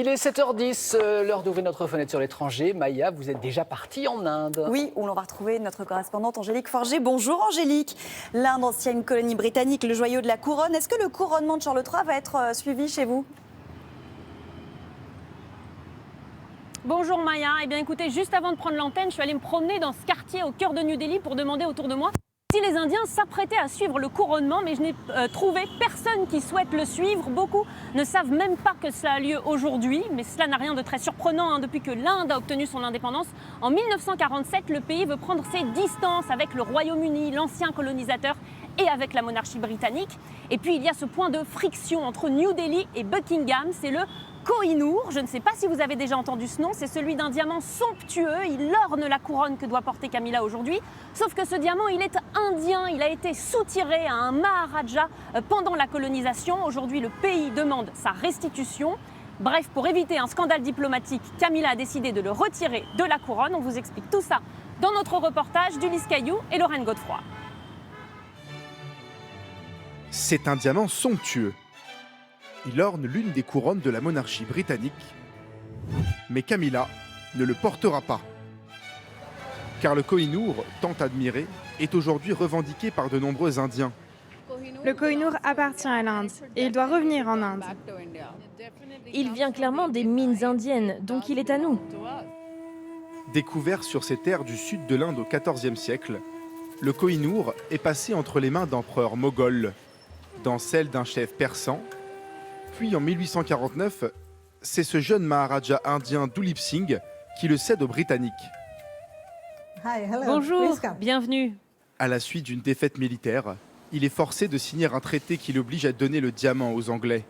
Il est 7h10, l'heure d'ouvrir notre fenêtre sur l'étranger. Maya, vous êtes déjà partie en Inde. Oui, où l'on va retrouver notre correspondante Angélique Forger. Bonjour Angélique. L'Inde, ancienne colonie britannique, le joyau de la couronne. Est-ce que le couronnement de Charles III va être suivi chez vous ? Bonjour Maya. Eh bien écoutez, juste avant de prendre l'antenne, je suis allée me promener dans ce quartier au cœur de New Delhi pour demander autour de moi si les Indiens s'apprêtaient à suivre le couronnement, mais je n'ai trouvé personne qui souhaite le suivre. Beaucoup ne savent même pas que cela a lieu aujourd'hui, mais cela n'a rien de très surprenant hein. Depuis que l'Inde a obtenu son indépendance, en 1947, le pays veut prendre ses distances avec le Royaume-Uni, l'ancien colonisateur, et avec la monarchie britannique. Et puis il y a ce point de friction entre New Delhi et Buckingham, c'est le Koh-i-Noor. Je ne sais pas si vous avez déjà entendu ce nom, c'est celui d'un diamant somptueux. Il orne la couronne que doit porter Camilla aujourd'hui. Sauf que ce diamant, il est indien. Il a été soutiré à un Maharaja pendant la colonisation. Aujourd'hui, le pays demande sa restitution. Bref, pour éviter un scandale diplomatique, Camilla a décidé de le retirer de la couronne. On vous explique tout ça dans notre reportage d'Ulysse Caillou et Lorraine Godefroy. C'est un diamant somptueux. Il orne l'une des couronnes de la monarchie britannique. Mais Camilla ne le portera pas. Car le Koh-i-Noor, tant admiré, est aujourd'hui revendiqué par de nombreux Indiens. Le Koh-i-Noor appartient à l'Inde et il doit revenir en Inde. Il vient clairement des mines indiennes, donc il est à nous. Découvert sur ces terres du sud de l'Inde au XIVe siècle, le Koh-i-Noor est passé entre les mains d'empereurs moghols, dans celles d'un chef persan. Puis en 1849, c'est ce jeune Maharaja indien Dulip Singh qui le cède aux Britanniques. Bonjour, bienvenue. À la suite d'une défaite militaire, il est forcé de signer un traité qui l'oblige à donner le diamant aux Anglais.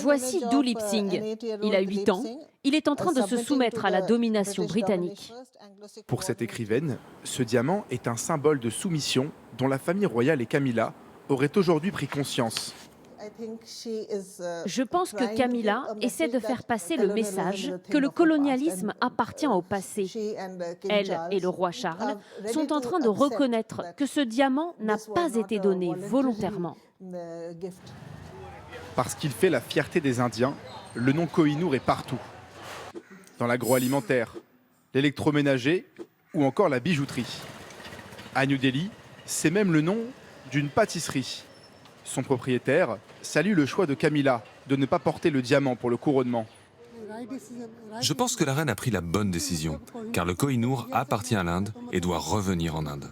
Voici Dulip Singh. Il a 8 ans. Il est en train de se soumettre à la domination britannique. Pour cette écrivaine, ce diamant est un symbole de soumission dont la famille royale et Camilla auraient aujourd'hui pris conscience. Je pense que Camilla essaie de faire passer le message que le colonialisme appartient au passé. Elle et le roi Charles sont en train de reconnaître que ce diamant n'a pas été donné volontairement. Parce qu'il fait la fierté des Indiens, le nom Koh-i-Noor est partout. Dans l'agroalimentaire, l'électroménager ou encore la bijouterie. À New Delhi, c'est même le nom d'une pâtisserie. Son propriétaire salue le choix de Camilla de ne pas porter le diamant pour le couronnement. Je pense que la reine a pris la bonne décision, car le Koh-i-Noor appartient à l'Inde et doit revenir en Inde.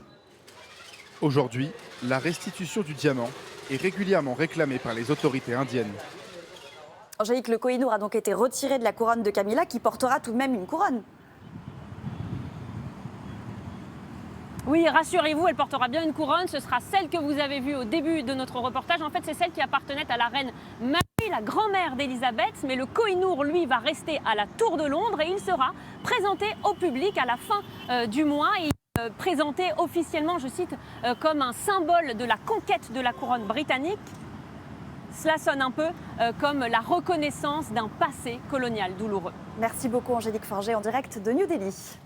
Aujourd'hui, la restitution du diamant est régulièrement réclamée par les autorités indiennes. Angélique, le Koh-i-Noor a donc été retiré de la couronne de Camilla, qui portera tout de même une couronne. Oui, rassurez-vous, elle portera bien une couronne. Ce sera celle que vous avez vue au début de notre reportage. En fait, c'est celle qui appartenait à la reine Marie, la grand-mère d'Élisabeth. Mais le Koh-i-Noor, lui, va rester à la Tour de Londres et il sera présenté au public à la fin du mois. Et présenté officiellement, je cite, comme un symbole de la conquête de la couronne britannique. Cela sonne un peu comme la reconnaissance d'un passé colonial douloureux. Merci beaucoup Angélique Forger en direct de New Delhi.